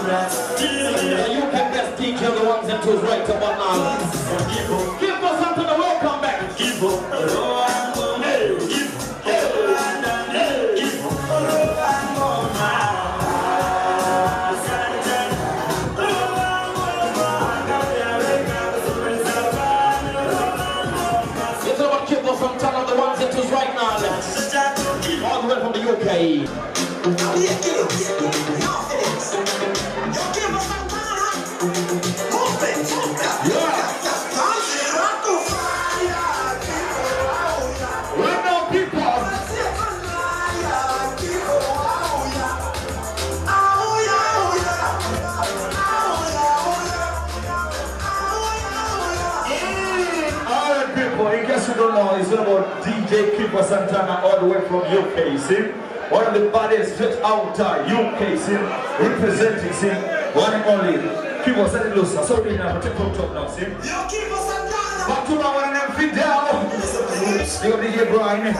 You can best DJ the ones and twos right about now. Kivo Santana, welcome back. Kivo. It's about Kivo Santana, the ones and twos right now. All the way from the UK. In case you don't know, it's all about DJ Kivo Santana all the way from UK, see? One of the baddest just out UK, see? Representing, see? One and only. Kivo Santana, sorry now, take on top now, see? Back to our one and them feet down. You got DJ Brian.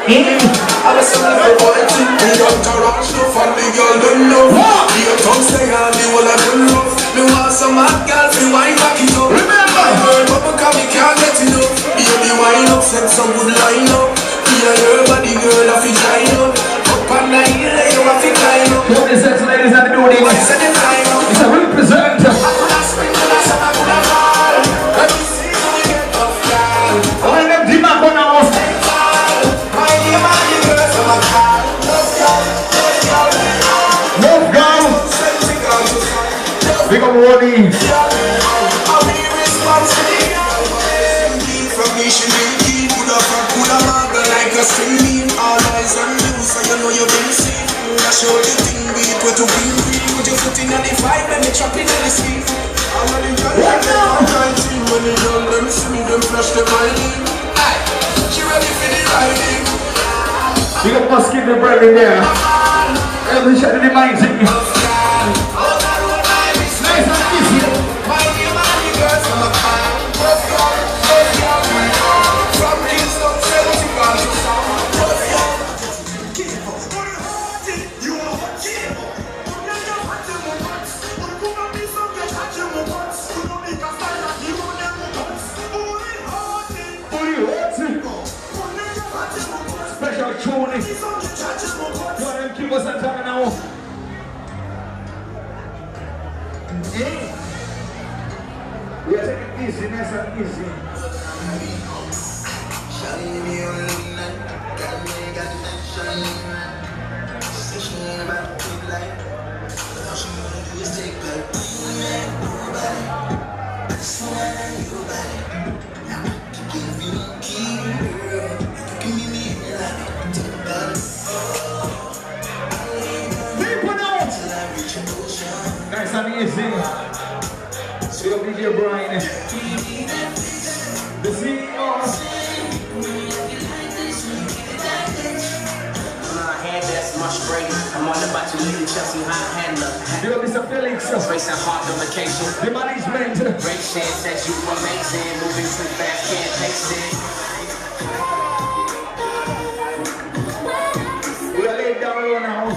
I was looking for quality, the entourage, no fun, the girl don't know. The tongue stay on the wall of the love. Me want some hot girl, me wine back it up. Remember, I heard bubble cause me can't get enough. Baby wine up, set some good line up. Feel your body girl, I feel shine up. Up on the hill, you have to climb up. What is that, ladies and gentlemen? It's a representative. I could have spring, I could have fall. Every season we get off, girl. All of them deep up on our house. Big up Ronnie. I'll be responsible. From me, she will keep. Put up a cooler marble like a string beam. All eyes on you, so you know you've been seen. I show the thing, be it to be free. Put your foot in on the vibe, let me chop in on the sleeve. I'm on the girl, I'm trying to see when the girl, them see me, them flash them riding. She ready for the riding. Big up Muskin, the brother in there. Every shot in the mind, sing. Special tune. Kivo Santana now. We are taking it easy, nice and easy. Nice and easy. So DJ Brian. You know, Mr. Felix. Racing hard on vacation. The management. Great chance that you amazing. Moving too fast, can't pace it. We are laid down low now.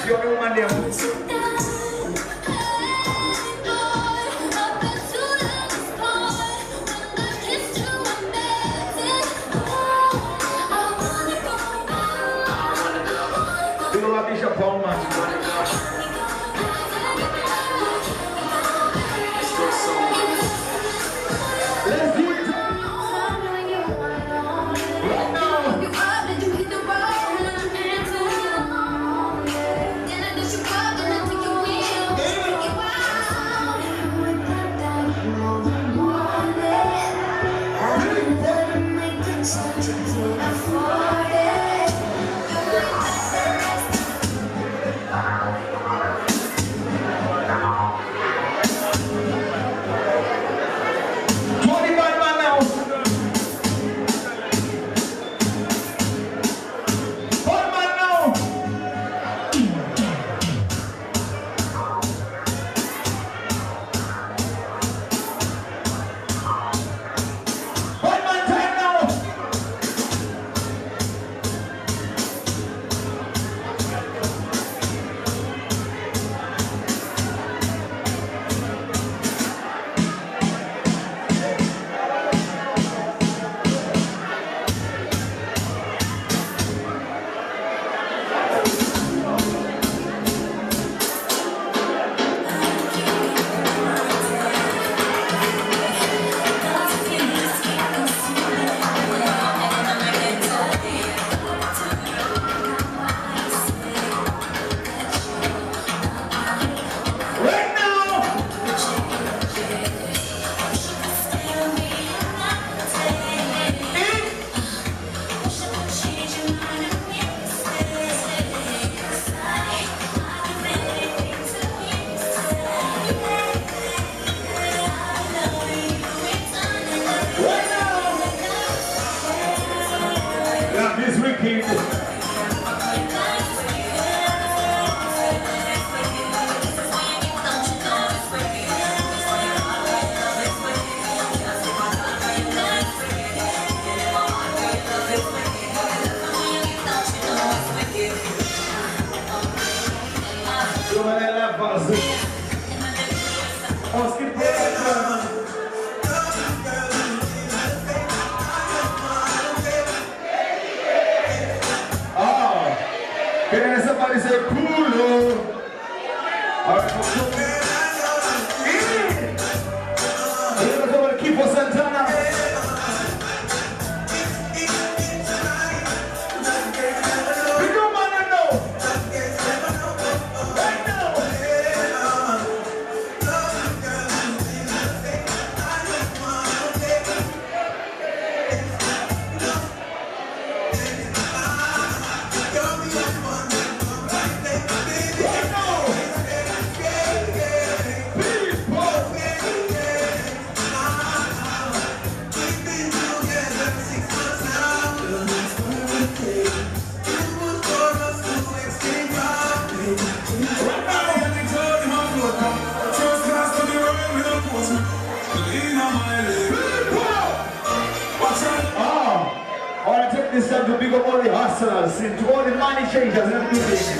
You're the woman there. Bishop how much? Let's do it. Right now. Somebody say cool. Alright, Kivo Santana. We don't want to know. Right now. This time to big up all the hustlers, to all the money changers and everything.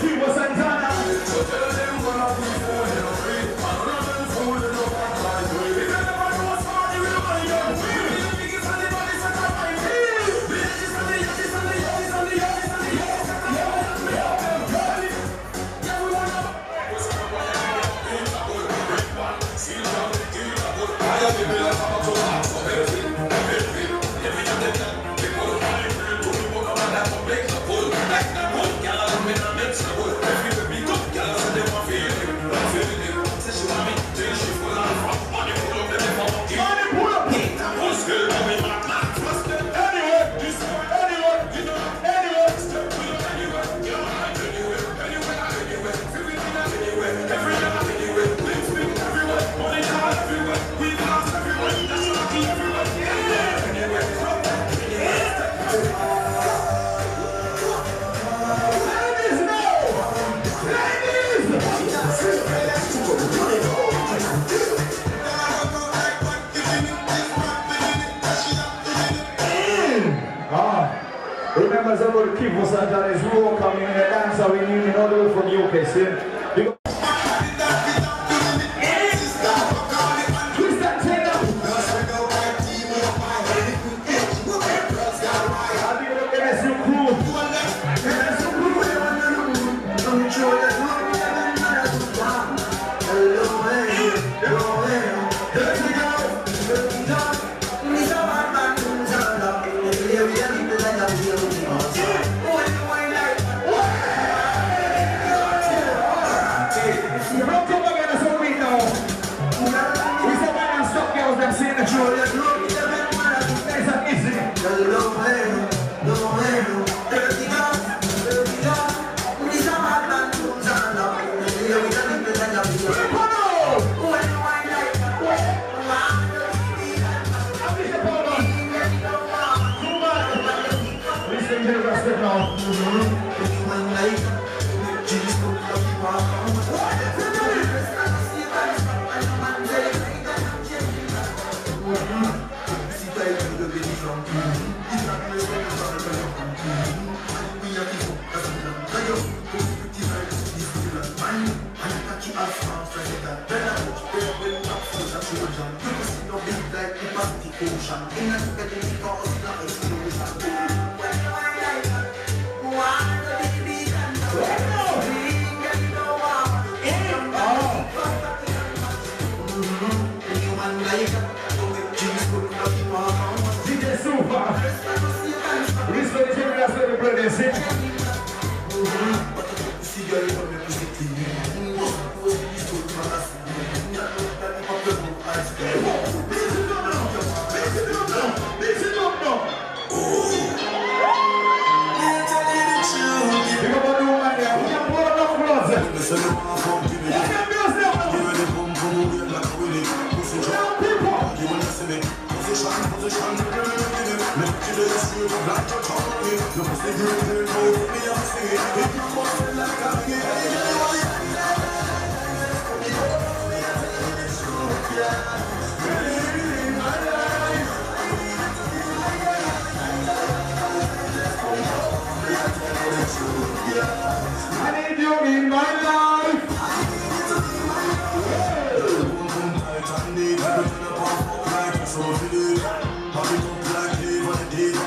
Kivo Santana. Remember somebody Kivo Santana is welcoming in a Dancehall reunion all the way from UK, see? ocean. In a spaghetti cause no explosion. When you are like that, want to be done. Bring and no one. Human like that, to make things good, nothing more. DJ Super. Respect to you, that's what the brother said. See your little music TV. I need you in my life.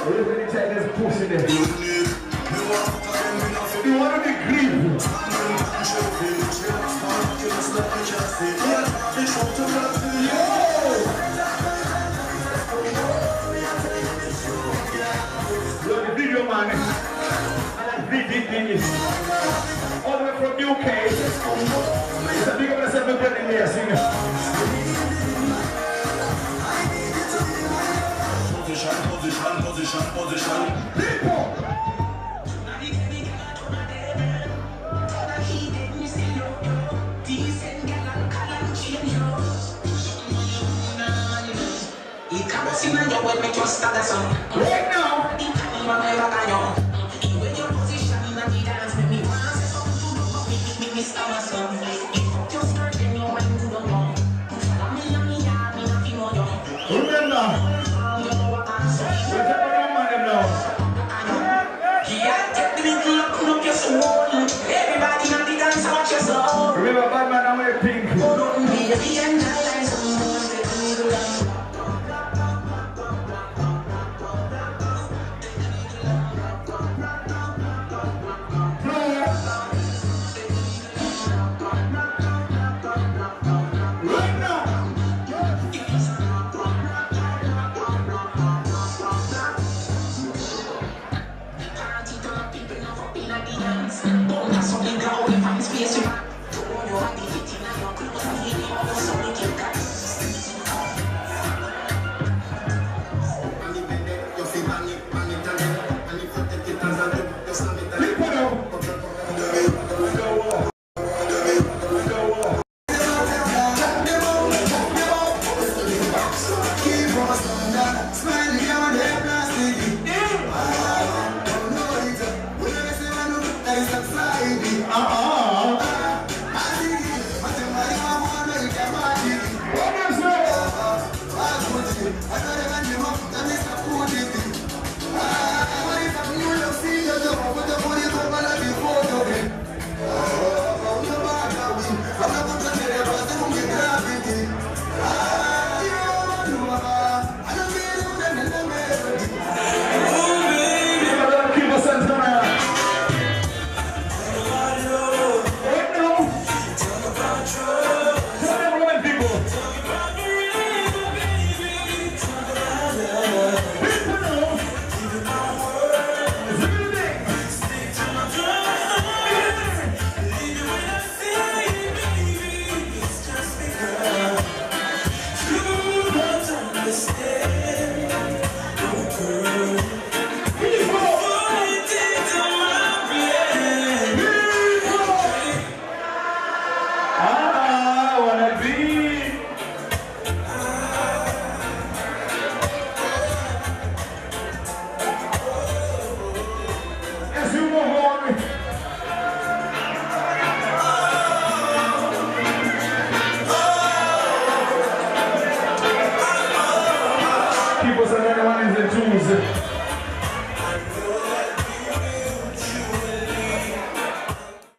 Everybody take this pussy there. You want to be green? You're the video man. All the way from UK. It's a big up yourself and Brendan here, singer. Position. People! Right now! Remember, bad man, I'm wearing pink. Kivo, Santana, one is the twos.